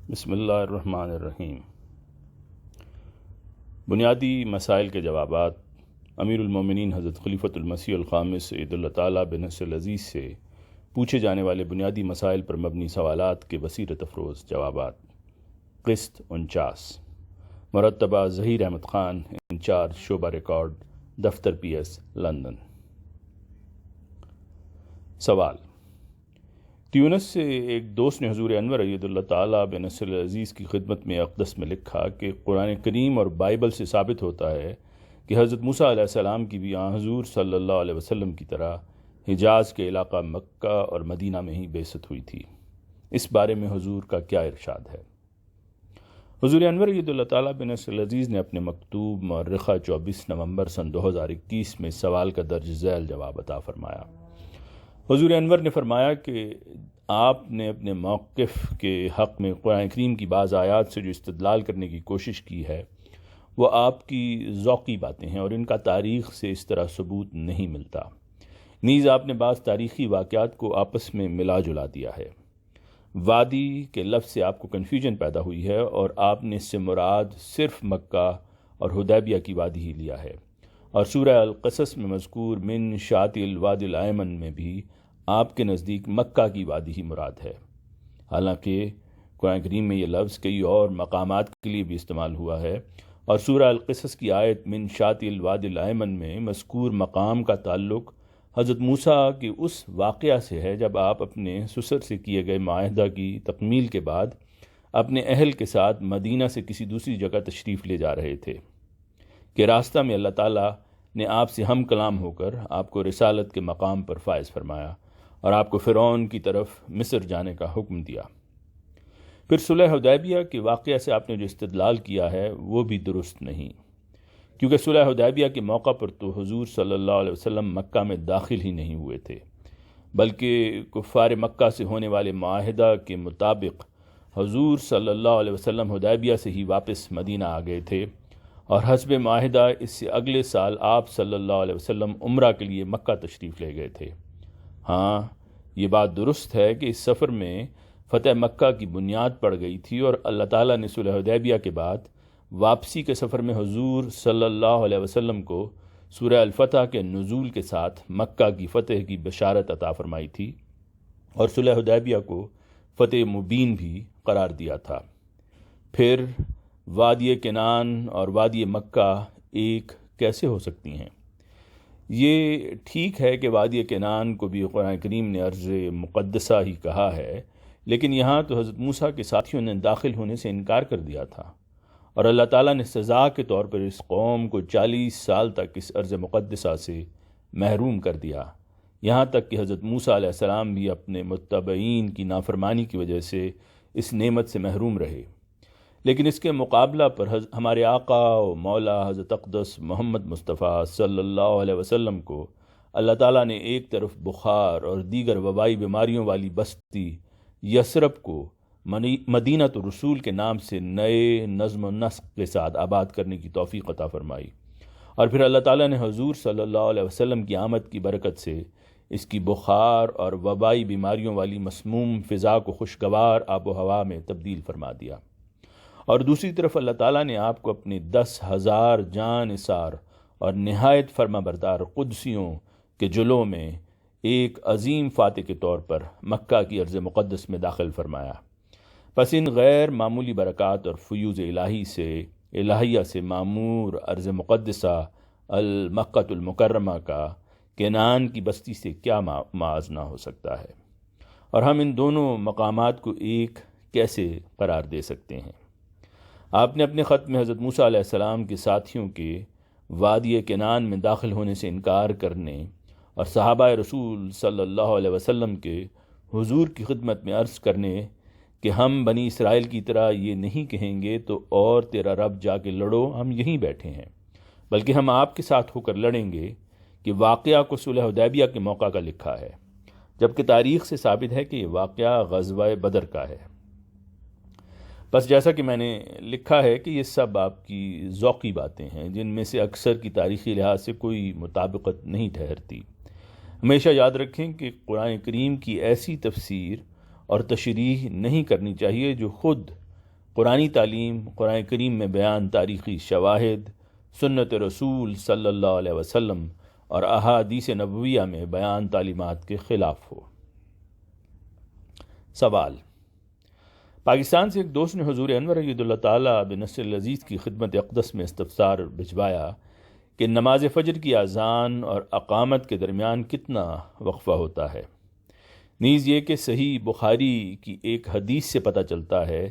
بسم اللہ الرحمن الرحیم۔ بنیادی مسائل کے جوابات امیر المومنین حضرت خلیفۃ المسیح الخامس عید اللہ تعالیٰ بن نصر العزیز سے پوچھے جانے والے بنیادی مسائل پر مبنی سوالات کے بصیرت افروز جوابات۔ قسط 49، مرتبہ ظہیر احمد خان، انچارج شعبہ ریکارڈ، دفتر پی ایس، لندن۔ سوال: تیونس سے ایک دوست نے حضور انور عید اللہ تعالیٰ بن نصر العزیز کی خدمت میں اقدس میں لکھا کہ قرآن کریم اور بائبل سے ثابت ہوتا ہے کہ حضرت موسیٰ علیہ السلام کی بھی حضور صلی اللہ علیہ وسلم کی طرح حجاز کے علاقہ مکہ اور مدینہ میں ہی بعثت ہوئی تھی۔ اس بارے میں حضور کا کیا ارشاد ہے؟ حضور انور عید اللہ تعالیٰ بن نصر العزیز نے اپنے مکتوب مؤرخہ 24 نومبر سن 2021 میں سوال کا درج ذیل جواب عطا فرمایا۔ حضور انور نے فرمایا کہ آپ نے اپنے موقف کے حق میں قرآن کریم کی بعض آیات سے جو استدلال کرنے کی کوشش کی ہے وہ آپ کی ذوقی باتیں ہیں اور ان کا تاریخ سے اس طرح ثبوت نہیں ملتا۔ نیز آپ نے بعض تاریخی واقعات کو آپس میں ملا جلا دیا ہے۔ وادی کے لفظ سے آپ کو کنفیوژن پیدا ہوئی ہے اور آپ نے اس سے مراد صرف مکہ اور حدیبیہ کی وادی ہی لیا ہے، اور سورہ القصص میں مذکور من شاطئ الوادی الایمن میں بھی آپ کے نزدیک مکہ کی وادی ہی مراد ہے، حالانکہ قرآن کریم میں یہ لفظ کئی اور مقامات کے لیے بھی استعمال ہوا ہے، اور سورہ القصص کی آیت من شاطئ الوادی الایمن میں مذکور مقام کا تعلق حضرت موسیٰ کے اس واقعہ سے ہے جب آپ اپنے سسر سے کیے گئے معاہدہ کی تکمیل کے بعد اپنے اہل کے ساتھ مدینہ سے کسی دوسری جگہ تشریف لے جا رہے تھے کہ راستہ میں اللہ تعالیٰ نے آپ سے ہم کلام ہو کر آپ کو رسالت کے مقام پر فائز فرمایا اور آپ کو فرعون کی طرف مصر جانے کا حکم دیا۔ پھر صلح حدیبیہ کے واقعہ سے آپ نے جو استدلال کیا ہے وہ بھی درست نہیں، کیونکہ صلح حدیبیہ کے موقع پر تو حضور صلی اللہ علیہ وسلم مکہ میں داخل ہی نہیں ہوئے تھے، بلکہ کفار مکہ سے ہونے والے معاہدہ کے مطابق حضور صلی اللہ علیہ وسلم حدیبیہ سے ہی واپس مدینہ آ گئے تھے، اور حسب معاہدہ اس سے اگلے سال آپ صلی اللہ علیہ وسلم عمرہ کے لیے مکہ تشریف لے گئے تھے۔ ہاں، یہ بات درست ہے کہ اس سفر میں فتح مکہ کی بنیاد پڑ گئی تھی، اور اللہ تعالیٰ نے صلح حدیبیہ کے بعد واپسی کے سفر میں حضور صلی اللہ علیہ وسلم کو سورہ الفتح کے نزول کے ساتھ مکہ کی فتح کی بشارت عطا فرمائی تھی، اور صلح حدیبیہ کو فتح مبین بھی قرار دیا تھا۔ پھر وادی کنعان اور وادی مکہ ایک کیسے ہو سکتی ہیں؟ یہ ٹھیک ہے کہ وادی کنعان کو بھی قرآن کریم نے ارض مقدسہ ہی کہا ہے، لیکن یہاں تو حضرت موسیٰ کے ساتھیوں نے داخل ہونے سے انکار کر دیا تھا، اور اللہ تعالیٰ نے سزا کے طور پر اس قوم کو 40 سال تک اس ارض مقدسہ سے محروم کر دیا، یہاں تک کہ حضرت موسیٰ علیہ السلام بھی اپنے متبعین کی نافرمانی کی وجہ سے اس نعمت سے محروم رہے۔ لیکن اس کے مقابلہ پر ہمارے آقا و مولا حضرت اقدس محمد مصطفیٰ صلی اللہ علیہ وسلم کو اللہ تعالیٰ نے ایک طرف بخار اور دیگر وبائی بیماریوں والی بستی یثرب کو مدینۃ الرسول کے نام سے نئے نظم و نسق کے ساتھ آباد کرنے کی توفیق عطا فرمائی، اور پھر اللہ تعالیٰ نے حضور صلی اللہ علیہ وسلم کی آمد کی برکت سے اس کی بخار اور وبائی بیماریوں والی مسموم فضا کو خوشگوار آب و ہوا میں تبدیل فرما دیا، اور دوسری طرف اللہ تعالیٰ نے آپ کو اپنے 10,000 جان نثار اور نہایت فرما بردار قدسیوں کے جلووں میں ایک عظیم فاتح کے طور پر مکہ کی ارض مقدس میں داخل فرمایا۔ پس ان غیر معمولی برکات اور فیوز الہیہ سے معمور ارض مقدسہ المکۃ المکرمہ کا کنعان کی بستی سے کیا موازنہ ہو سکتا ہے، اور ہم ان دونوں مقامات کو ایک کیسے قرار دے سکتے ہیں؟ آپ نے اپنے خط میں حضرت موسیٰ علیہ السلام کے ساتھیوں کے وادی کنعان میں داخل ہونے سے انکار کرنے اور صحابہ رسول صلی اللہ علیہ وسلم کے حضور کی خدمت میں عرض کرنے کہ ہم بنی اسرائیل کی طرح یہ نہیں کہیں گے تو اور تیرا رب جا کے لڑو، ہم یہیں بیٹھے ہیں، بلکہ ہم آپ کے ساتھ ہو کر لڑیں گے، کہ واقعہ کو صلح حدیبیہ کے موقع کا لکھا ہے، جبکہ تاریخ سے ثابت ہے کہ یہ واقعہ غزوہ بدر کا ہے۔ بس جیسا کہ میں نے لکھا ہے کہ یہ سب آپ کی ذوقی باتیں ہیں جن میں سے اکثر کی تاریخی لحاظ سے کوئی مطابقت نہیں ٹھہرتی۔ ہمیشہ یاد رکھیں کہ قرآن کریم کی ایسی تفسیر اور تشریح نہیں کرنی چاہیے جو خود قرآنی تعلیم، قرآن کریم میں بیان تاریخی شواہد، سنت رسول صلی اللہ علیہ وسلم اور احادیث نبویہ میں بیان تعلیمات کے خلاف ہو۔ سوال: پاکستان سے ایک دوست نے حضور انور ایدُ اللہ تعالیٰ بنصر العزیز کی خدمت اقدس میں استفسار بھجوایا کہ نماز فجر کی اذان اور اقامت کے درمیان کتنا وقفہ ہوتا ہے۔ نیز یہ کہ صحیح بخاری کی ایک حدیث سے پتہ چلتا ہے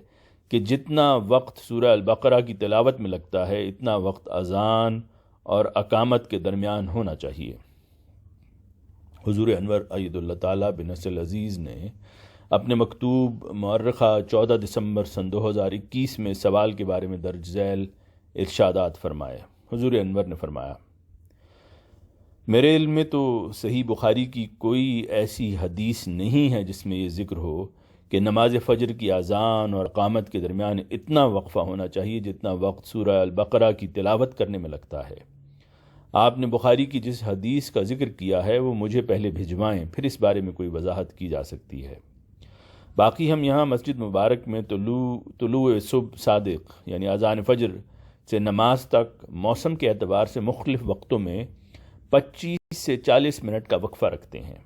کہ جتنا وقت سورہ البقرہ کی تلاوت میں لگتا ہے اتنا وقت اذان اور اقامت کے درمیان ہونا چاہیے۔ حضور انور ایدُ اللہ تعالیٰ بنصر العزیز نے اپنے مکتوب مؤرخہ 14 دسمبر سن 2021 میں سوال کے بارے میں درج ذیل ارشادات فرمائے۔ حضور انور نے فرمایا: میرے علم میں تو صحیح بخاری کی کوئی ایسی حدیث نہیں ہے جس میں یہ ذکر ہو کہ نماز فجر کی اذان اور اقامت کے درمیان اتنا وقفہ ہونا چاہیے جتنا وقت سورہ البقرہ کی تلاوت کرنے میں لگتا ہے۔ آپ نے بخاری کی جس حدیث کا ذکر کیا ہے وہ مجھے پہلے بھجوائیں، پھر اس بارے میں کوئی وضاحت کی جا سکتی ہے۔ باقی ہم یہاں مسجد مبارک میں طلوع صبح صادق یعنی اذان فجر سے نماز تک موسم کے اعتبار سے مختلف وقتوں میں 25 سے 40 منٹ کا وقفہ رکھتے ہیں،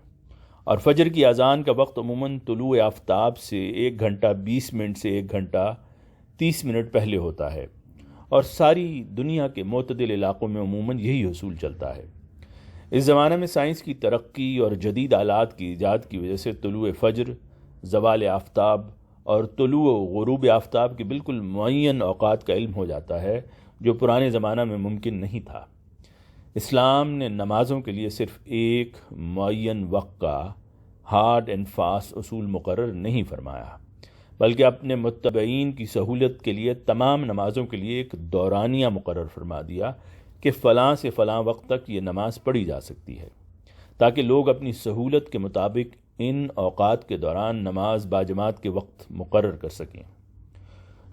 اور فجر کی اذان کا وقت عموماً طلوع آفتاب سے 1 گھنٹہ 20 منٹ سے 1 گھنٹہ 30 منٹ پہلے ہوتا ہے، اور ساری دنیا کے معتدل علاقوں میں عموماً یہی حصول چلتا ہے۔ اس زمانے میں سائنس کی ترقی اور جدید آلات کی ایجاد کی وجہ سے طلوع فجر، زوال آفتاب اور طلوع و غروب آفتاب کے بالکل معین اوقات کا علم ہو جاتا ہے، جو پرانے زمانہ میں ممکن نہیں تھا۔ اسلام نے نمازوں کے لیے صرف ایک معین وقت کا ہارڈ اینڈ فاسٹ اصول مقرر نہیں فرمایا، بلکہ اپنے متبعین کی سہولت کے لیے تمام نمازوں کے لیے ایک دورانیہ مقرر فرما دیا کہ فلاں سے فلاں وقت تک یہ نماز پڑھی جا سکتی ہے، تاکہ لوگ اپنی سہولت کے مطابق ان اوقات کے دوران نماز باجماعت کے وقت مقرر کر سکیں۔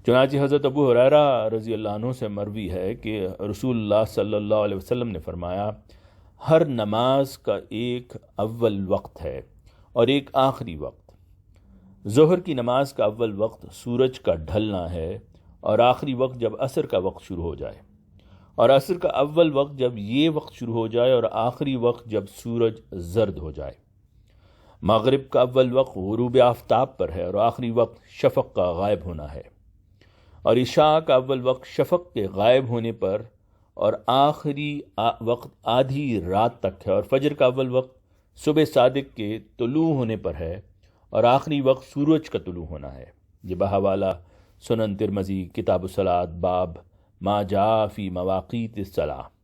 چنانچہ حضرت ابو ہریرہ رضی اللہ عنہ سے مروی ہے کہ رسول اللہ صلی اللہ علیہ وسلم نے فرمایا: ہر نماز کا ایک اول وقت ہے اور ایک آخری وقت۔ ظہر کی نماز کا اول وقت سورج کا ڈھلنا ہے اور آخری وقت جب عصر کا وقت شروع ہو جائے، اور عصر کا اول وقت جب یہ وقت شروع ہو جائے اور آخری وقت جب سورج زرد ہو جائے۔ مغرب کا اول وقت غروب آفتاب پر ہے اور آخری وقت شفق کا غائب ہونا ہے، اور عشاء کا اول وقت شفق کے غائب ہونے پر اور آخری وقت آدھی رات تک ہے، اور فجر کا اول وقت صبح صادق کے طلوع ہونے پر ہے اور آخری وقت سورج کا طلوع ہونا ہے۔ یہ بحوالہ سنن ترمذی کتاب الصلاۃ باب ما جاء فی مواقیت الصلاۃ۔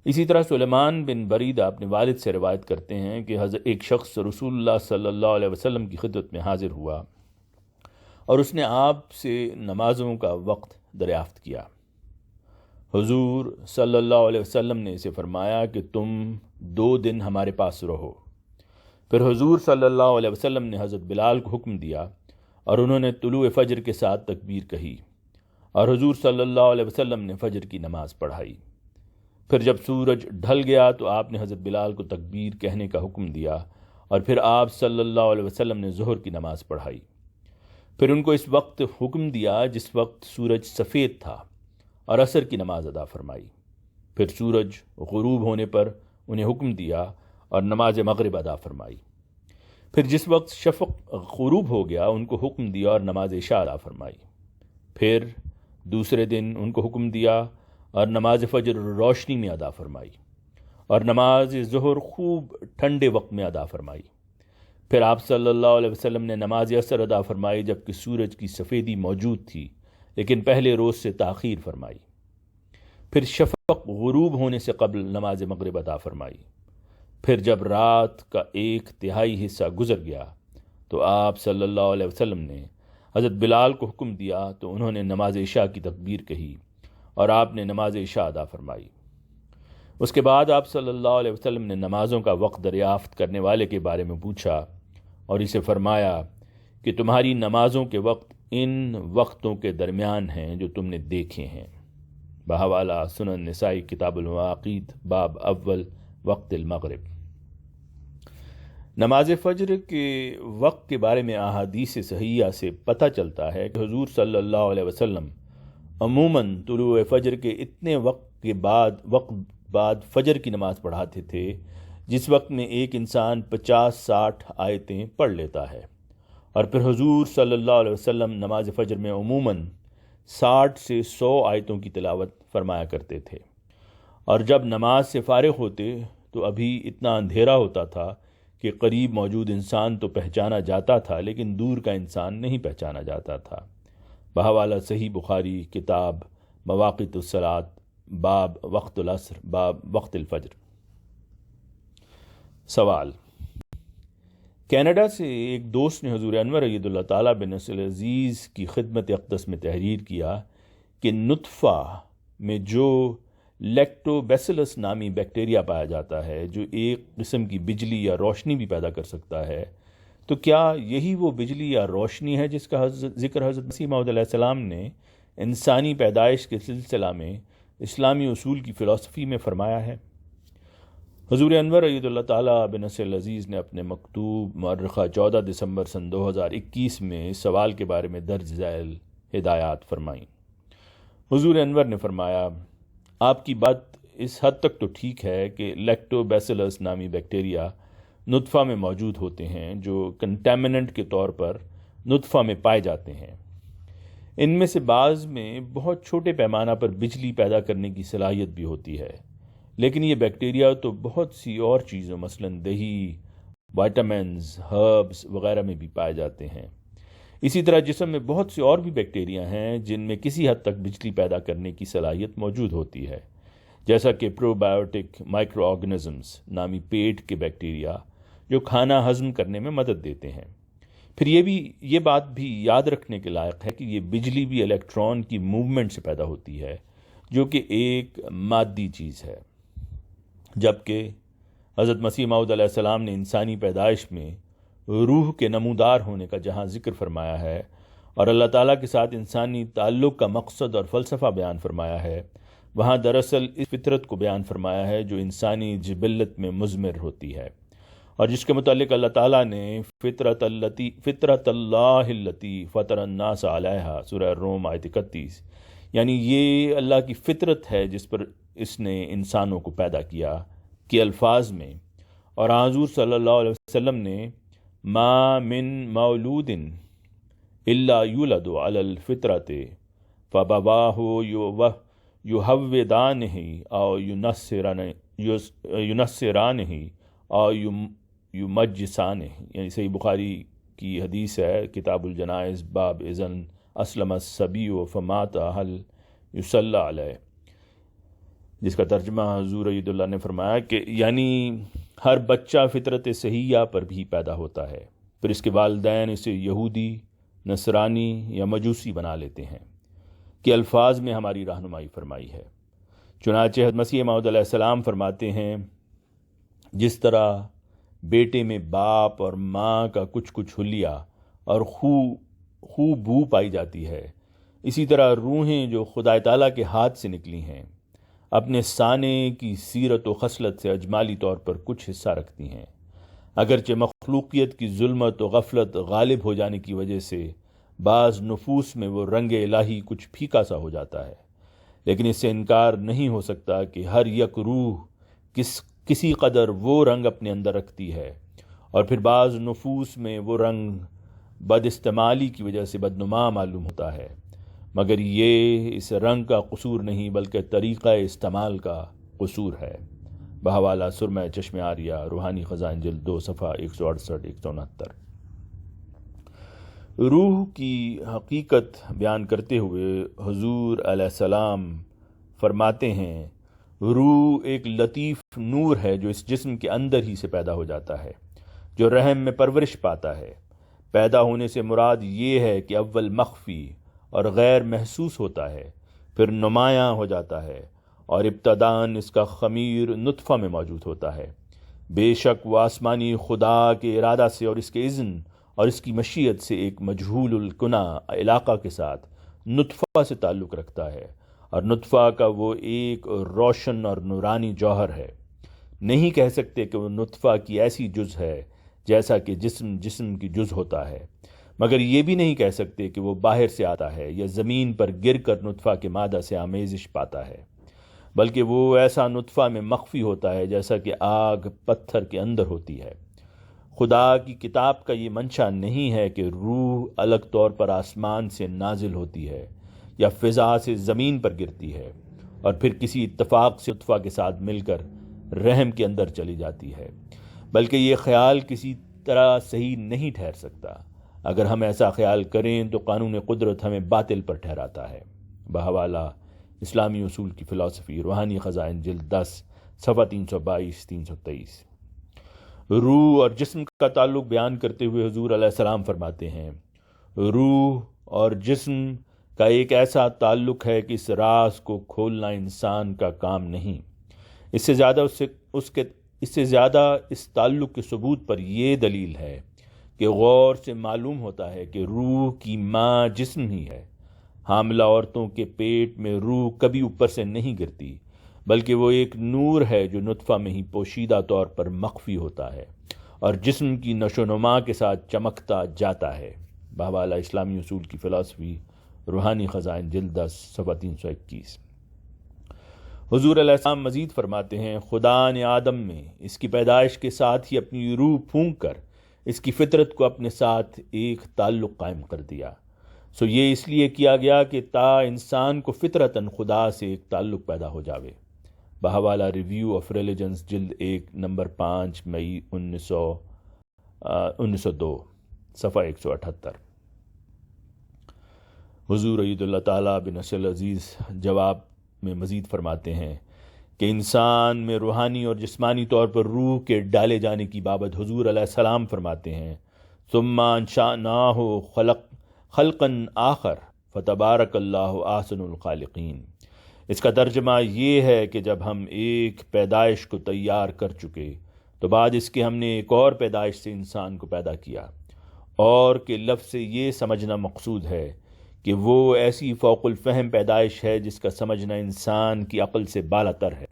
اسی طرح سلیمان بن بریدہ اپنے والد سے روایت کرتے ہیں کہ ایک شخص رسول اللہ صلی اللہ علیہ وسلم کی خدمت میں حاضر ہوا اور اس نے آپ سے نمازوں کا وقت دریافت کیا۔ حضور صلی اللہ علیہ وسلم نے اسے فرمایا کہ تم 2 دن ہمارے پاس رہو۔ پھر حضور صلی اللہ علیہ وسلم نے حضرت بلال کو حکم دیا اور انہوں نے طلوع فجر کے ساتھ تکبیر کہی، اور حضور صلی اللہ علیہ وسلم نے فجر کی نماز پڑھائی۔ پھر جب سورج ڈھل گیا تو آپ نے حضرت بلال کو تکبیر کہنے کا حکم دیا، اور پھر آپ صلی اللہ علیہ وسلم نے ظہر کی نماز پڑھائی۔ پھر ان کو اس وقت حکم دیا جس وقت سورج سفید تھا، اور عصر کی نماز ادا فرمائی۔ پھر سورج غروب ہونے پر انہیں حکم دیا اور نماز مغرب ادا فرمائی۔ پھر جس وقت شفق غروب ہو گیا ان کو حکم دیا اور نماز عشاء ادا فرمائی۔ پھر دوسرے دن ان کو حکم دیا اور نماز فجر روشنی میں ادا فرمائی، اور نماز ظہر خوب ٹھنڈے وقت میں ادا فرمائی۔ پھر آپ صلی اللہ علیہ وسلم نے نماز عصر ادا فرمائی جبکہ سورج کی سفیدی موجود تھی، لیکن پہلے روز سے تاخیر فرمائی۔ پھر شفق غروب ہونے سے قبل نماز مغرب ادا فرمائی۔ پھر جب رات کا 1/3 حصہ گزر گیا تو آپ صلی اللہ علیہ وسلم نے حضرت بلال کو حکم دیا تو انہوں نے نماز عشاء کی تکبیر کہی اور آپ نے نماز عشاء ادا فرمائی۔ اس کے بعد آپ صلی اللہ علیہ وسلم نے نمازوں کا وقت دریافت کرنے والے کے بارے میں پوچھا اور اسے فرمایا کہ تمہاری نمازوں کے وقت ان وقتوں کے درمیان ہیں جو تم نے دیکھے ہیں۔ بحوالہ سنن نسائی کتاب المواقیت باب اول وقت المغرب۔ نماز فجر کے وقت کے بارے میں احادیث صحیحہ سے پتہ چلتا ہے کہ حضور صلی اللہ علیہ وسلم عموماً طلوع فجر کے اتنے وقت بعد فجر کی نماز پڑھاتے تھے جس وقت میں ایک انسان 50-60 آیتیں پڑھ لیتا ہے، اور پھر حضور صلی اللہ علیہ وسلم نماز فجر میں عموماً 60 سے 100 آیتوں کی تلاوت فرمایا کرتے تھے، اور جب نماز سے فارغ ہوتے تو ابھی اتنا اندھیرا ہوتا تھا کہ قریب موجود انسان تو پہچانا جاتا تھا لیکن دور کا انسان نہیں پہچانا جاتا تھا۔ بحوالہ صحیح بخاری، کتاب مواقیت الصلاۃ، باب وقت العصر، باب وقت الفجر۔ سوال: کینیڈا سے ایک دوست نے حضور انور اید اللہ تعالیٰ بن نصر العزیز کی خدمت اقدس میں تحریر کیا کہ نطفہ میں جو لیکٹوبیسلس نامی بیکٹیریا پایا جاتا ہے جو ایک قسم کی بجلی یا روشنی بھی پیدا کر سکتا ہے، تو کیا یہی وہ بجلی یا روشنی ہے جس کا ذکر حضرت مسیح موعود علیہ السلام نے انسانی پیدائش کے سلسلہ میں اسلامی اصول کی فلسفی میں فرمایا ہے؟ حضور انور اید اللہ تعالیٰ بن نصر العزیز نے اپنے مکتوب مؤرخہ 14 دسمبر سن 2021 میں اس سوال کے بارے میں درج ذیل ہدایات فرمائیں۔ حضور انور نے فرمایا: آپ کی بات اس حد تک تو ٹھیک ہے کہ لیکٹوبیسلس نامی بیکٹیریا نطفہ میں موجود ہوتے ہیں جو کنٹامننٹ کے طور پر نطفہ میں پائے جاتے ہیں۔ ان میں سے بعض میں بہت چھوٹے پیمانہ پر بجلی پیدا کرنے کی صلاحیت بھی ہوتی ہے، لیکن یہ بیکٹیریا تو بہت سی اور چیزوں مثلاً دہی، وائٹامنز، ہربز وغیرہ میں بھی پائے جاتے ہیں۔ اسی طرح جسم میں بہت سے اور بھی بیکٹیریا ہیں جن میں کسی حد تک بجلی پیدا کرنے کی صلاحیت موجود ہوتی ہے، جیسا کہ پروبائیوٹک مائکرو آرگنزمز نامی پیٹ کے بیکٹیریا جو کھانا ہضم کرنے میں مدد دیتے ہیں۔ پھر یہ بات بھی یاد رکھنے کے لائق ہے کہ یہ بجلی بھی الیکٹران کی موومنٹ سے پیدا ہوتی ہے جو کہ ایک مادی چیز ہے، جبکہ حضرت مسیح موعود علیہ السلام نے انسانی پیدائش میں روح کے نمودار ہونے کا جہاں ذکر فرمایا ہے اور اللہ تعالیٰ کے ساتھ انسانی تعلق کا مقصد اور فلسفہ بیان فرمایا ہے، وہاں دراصل اس فطرت کو بیان فرمایا ہے جو انسانی جبلت میں مضمر ہوتی ہے، اور جس کے متعلق اللہ تعالیٰ نے فطرت اللہ التی فطر الناس علیہا سورہ الروم آیت 31، یعنی یہ اللہ کی فطرت ہے جس پر اس نے انسانوں کو پیدا کیا کے الفاظ میں، اور حضور صلی اللہ علیہ وسلم نے ما من مولود الا یولد علی الفطرۃ فابواہ یہودانہ او ینصرانہ او یمجسانہ، یعنی صحیح بخاری کی حدیث ہے، کتاب الجنائز، باب اذن اسلم الصبی فمات هل یصلی علیہ، جس کا ترجمہ حضور عید اللہ نے فرمایا کہ یعنی ہر بچہ فطرت صحیحہ پر بھی پیدا ہوتا ہے، پھر اس کے والدین اسے یہودی، نصرانی یا مجوسی بنا لیتے ہیں، کہ الفاظ میں ہماری رہنمائی فرمائی ہے۔ چنانچہ حضرت مسیح موعود علیہ السلام فرماتے ہیں، جس طرح بیٹے میں باپ اور ماں کا کچھ حلیہ اور خو بو پائی جاتی ہے، اسی طرح روحیں جو خدا تعالیٰ کے ہاتھ سے نکلی ہیں اپنے سانے کی سیرت و خصلت سے اجمالی طور پر کچھ حصہ رکھتی ہیں، اگرچہ مخلوقیت کی ظلمت و غفلت غالب ہو جانے کی وجہ سے بعض نفوس میں وہ رنگ الہی کچھ پھیکا سا ہو جاتا ہے، لیکن اس سے انکار نہیں ہو سکتا کہ ہر یک روح کسی قدر وہ رنگ اپنے اندر رکھتی ہے، اور پھر بعض نفوس میں وہ رنگ بد استعمالی کی وجہ سے بدنما معلوم ہوتا ہے، مگر یہ اس رنگ کا قصور نہیں بلکہ طریقہ استعمال کا قصور ہے۔ بحوالہ سرمہ چشم آریہ، روحانی خزائن جلد 2 صفحہ 168-169۔ روح کی حقیقت بیان کرتے ہوئے حضور علیہ السلام فرماتے ہیں، روح ایک لطیف نور ہے جو اس جسم کے اندر ہی سے پیدا ہو جاتا ہے، جو رحم میں پرورش پاتا ہے۔ پیدا ہونے سے مراد یہ ہے کہ اول مخفی اور غیر محسوس ہوتا ہے، پھر نمایاں ہو جاتا ہے، اور ابتداً اس کا خمیر نطفہ میں موجود ہوتا ہے۔ بے شک وہ آسمانی خدا کے ارادہ سے اور اس کے اذن اور اس کی مشیت سے ایک مجہول الکنہ علاقہ کے ساتھ نطفہ سے تعلق رکھتا ہے، اور نطفہ کا وہ ایک روشن اور نورانی جوہر ہے۔ نہیں کہہ سکتے کہ وہ نطفہ کی ایسی جز ہے جیسا کہ جسم کی جز ہوتا ہے، مگر یہ بھی نہیں کہہ سکتے کہ وہ باہر سے آتا ہے یا زمین پر گر کر نطفہ کے مادہ سے آمیزش پاتا ہے، بلکہ وہ ایسا نطفہ میں مخفی ہوتا ہے جیسا کہ آگ پتھر کے اندر ہوتی ہے۔ خدا کی کتاب کا یہ منشا نہیں ہے کہ روح الگ طور پر آسمان سے نازل ہوتی ہے یا فضا سے زمین پر گرتی ہے اور پھر کسی اتفاق سے نطفہ کے ساتھ مل کر رحم کے اندر چلی جاتی ہے، بلکہ یہ خیال کسی طرح صحیح نہیں ٹھہر سکتا۔ اگر ہم ایسا خیال کریں تو قانون قدرت ہمیں باطل پر ٹھہراتا ہے۔ بحوالہ اسلامی اصول کی فلسفی، روحانی خزائن، جلد 10، صفحہ 322-323۔ روح اور جسم کا تعلق بیان کرتے ہوئے حضور علیہ السلام فرماتے ہیں، روح اور جسم کا ایک ایسا تعلق ہے کہ اس راز کو کھولنا انسان کا کام نہیں۔ اس سے زیادہ اس تعلق کے ثبوت پر یہ دلیل ہے کہ غور سے معلوم ہوتا ہے کہ روح کی ماں جسم ہی ہے۔ حاملہ عورتوں کے پیٹ میں روح کبھی اوپر سے نہیں گرتی، بلکہ وہ ایک نور ہے جو نطفہ میں ہی پوشیدہ طور پر مخفی ہوتا ہے اور جسم کی نشو و نما کے ساتھ چمکتا جاتا ہے۔ بحوالہ اسلامی اصول کی فلسفی، روحانی خزائن، جلد 10، صفحہ 321۔ حضور علیہ السلام مزید فرماتے ہیں، خدا نے آدم میں اس کی پیدائش کے ساتھ ہی اپنی روح پھونک کر اس کی فطرت کو اپنے ساتھ ایک تعلق قائم کر دیا۔ سو یہ اس لیے کیا گیا کہ تا انسان کو فطرتاً خدا سے ایک تعلق پیدا ہو جاوے۔ بحوالہ ریویو آف ریلیجنز، جلد 1، نمبر 5، مئی 1902، صفحہ 178۔ حضور عید اللہ تعالیٰ بن نصر العزیز جواب میں مزید فرماتے ہیں کہ انسان میں روحانی اور جسمانی طور پر روح کے ڈالے جانے کی بابت حضور علیہ السلام فرماتے ہیں، ثم انشأناہ خلقا آخر فتبارک اللہ احسن الخالقین۔ اس کا ترجمہ یہ ہے کہ جب ہم ایک پیدائش کو تیار کر چکے تو بعد اس کے ہم نے ایک اور پیدائش سے انسان کو پیدا کیا، اور کہ لفظ سے یہ سمجھنا مقصود ہے کہ وہ ایسی فوق الفہم پیدائش ہے جس کا سمجھنا انسان کی عقل سے بالا تر ہے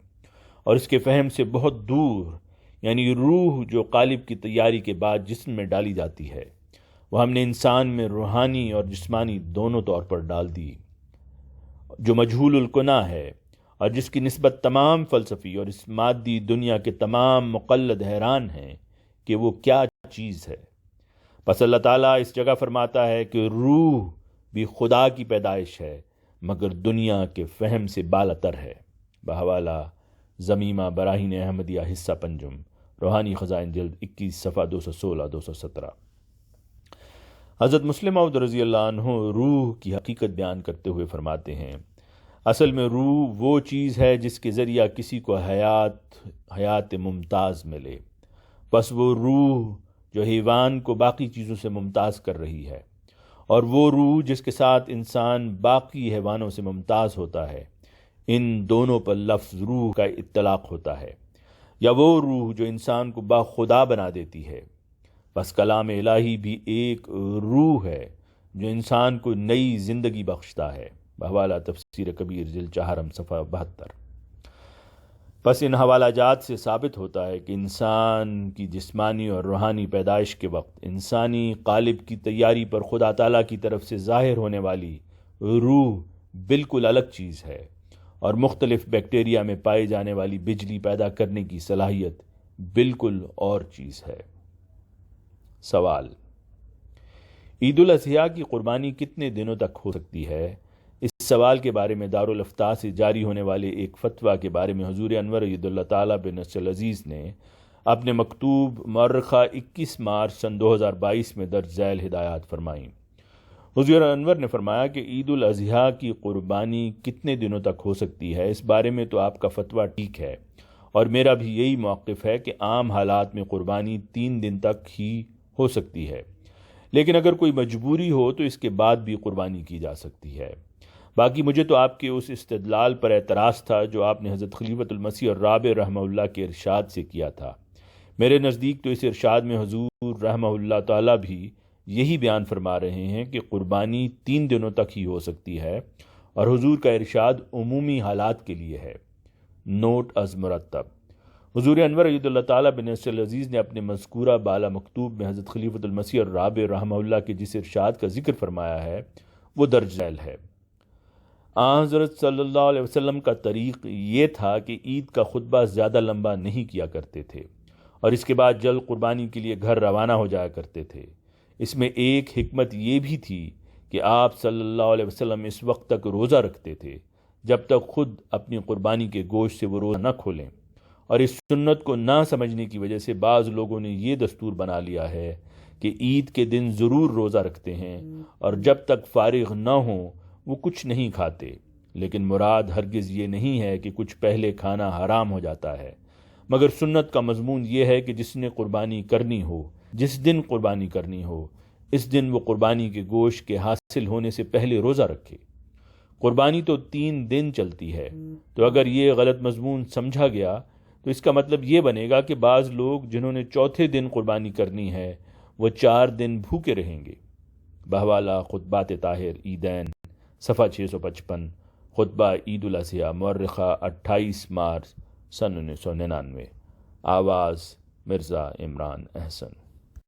اور اس کے فہم سے بہت دور، یعنی روح جو قالب کی تیاری کے بعد جسم میں ڈالی جاتی ہے، وہ ہم نے انسان میں روحانی اور جسمانی دونوں طور پر ڈال دی، جو مجہول الکنہ ہے اور جس کی نسبت تمام فلسفی اور اس مادی دنیا کے تمام مقلد حیران ہیں کہ وہ کیا چیز ہے۔ پس اللہ تعالیٰ اس جگہ فرماتا ہے کہ روح بھی خدا کی پیدائش ہے مگر دنیا کے فہم سے بالا تر ہے۔ بحوالہ زمیمہ براہین احمدیہ، حصہ پنجم، روحانی خزائن، جلد 21، صفحہ 216-217۔ حضرت مسلم موعود رضی اللہ عنہ روح کی حقیقت بیان کرتے ہوئے فرماتے ہیں، اصل میں روح وہ چیز ہے جس کے ذریعہ کسی کو حیات ممتاز ملے، بس وہ روح جو حیوان کو باقی چیزوں سے ممتاز کر رہی ہے، اور وہ روح جس کے ساتھ انسان باقی حیوانوں سے ممتاز ہوتا ہے، ان دونوں پر لفظ روح کا اطلاق ہوتا ہے، یا وہ روح جو انسان کو باخدا بنا دیتی ہے۔ بس کلام الہی بھی ایک روح ہے جو انسان کو نئی زندگی بخشتا ہے۔ بحوالہ تفسیر کبیر، جلد 4، صفحہ 72۔ بس ان حوالہ جات سے ثابت ہوتا ہے کہ انسان کی جسمانی اور روحانی پیدائش کے وقت انسانی قالب کی تیاری پر خدا تعالیٰ کی طرف سے ظاہر ہونے والی روح بالکل الگ چیز ہے، اور مختلف بیکٹیریا میں پائی جانے والی بجلی پیدا کرنے کی صلاحیت بالکل اور چیز ہے۔ سوال: عید الاضحیٰ کی قربانی کتنے دنوں تک ہو سکتی ہے؟ اس سوال کے بارے میں دارالافتاء سے جاری ہونے والے ایک فتویٰ کے بارے میں حضور انور عید اللہ تعالیٰ بن نصر العزیز نے اپنے مکتوب مؤرخہ 21 مارچ سن 2022 میں درج ذیل ہدایات فرمائیں۔ حضور انور نے فرمایا کہ عید الاضحیٰ کی قربانی کتنے دنوں تک ہو سکتی ہے، اس بارے میں تو آپ کا فتویٰ ٹھیک ہے، اور میرا بھی یہی موقف ہے کہ عام حالات میں قربانی 3 دن تک ہی ہو سکتی ہے، لیکن اگر کوئی مجبوری ہو تو اس کے بعد بھی قربانی کی جا سکتی ہے۔ باقی مجھے تو آپ کے اس استدلال پر اعتراض تھا جو آپ نے حضرت خلیفۃ المسیح الرابع رحمہ اللہ کے ارشاد سے کیا تھا۔ میرے نزدیک تو اس ارشاد میں حضور رحمہ اللہ تعالیٰ بھی یہی بیان فرما رہے ہیں کہ قربانی 3 دنوں تک ہی ہو سکتی ہے، اور حضور کا ارشاد عمومی حالات کے لیے ہے۔ نوٹ از مرتب: حضور انور اید اللہ تعالیٰ بن نصر العزیز نے اپنے مذکورہ بالا مکتوب میں حضرت خلیفۃ المسیح الرابع رحمہ اللہ کے جس ارشاد کا ذکر فرمایا ہے وہ درج ذیل ہے۔ حضرت صلی اللہ علیہ وسلم کا طریق یہ تھا کہ عید کا خطبہ زیادہ لمبا نہیں کیا کرتے تھے اور اس کے بعد جلد قربانی کے لیے گھر روانہ ہو جایا کرتے تھے۔ اس میں ایک حکمت یہ بھی تھی کہ آپ صلی اللہ علیہ وسلم اس وقت تک روزہ رکھتے تھے جب تک خود اپنی قربانی کے گوشت سے وہ روزہ نہ کھولیں، اور اس سنت کو نہ سمجھنے کی وجہ سے بعض لوگوں نے یہ دستور بنا لیا ہے کہ عید کے دن ضرور روزہ رکھتے ہیں اور جب تک فارغ نہ ہوں وہ کچھ نہیں کھاتے، لیکن مراد ہرگز یہ نہیں ہے کہ کچھ پہلے کھانا حرام ہو جاتا ہے، مگر سنت کا مضمون یہ ہے کہ جس نے قربانی کرنی ہو، جس دن قربانی کرنی ہو، اس دن وہ قربانی کے گوشت کے حاصل ہونے سے پہلے روزہ رکھے۔ قربانی تو 3 دن چلتی ہے، تو اگر یہ غلط مضمون سمجھا گیا تو اس کا مطلب یہ بنے گا کہ بعض لوگ جنہوں نے چوتھے دن قربانی کرنی ہے وہ 4 دن بھوکے رہیں گے۔ بحوالہ خطبات طاہر عیدین، صفحہ 655، خطبہ عید الاضحیٰ مورخہ 28 مارچ سن 1999، آواز مرزا عمران احسن۔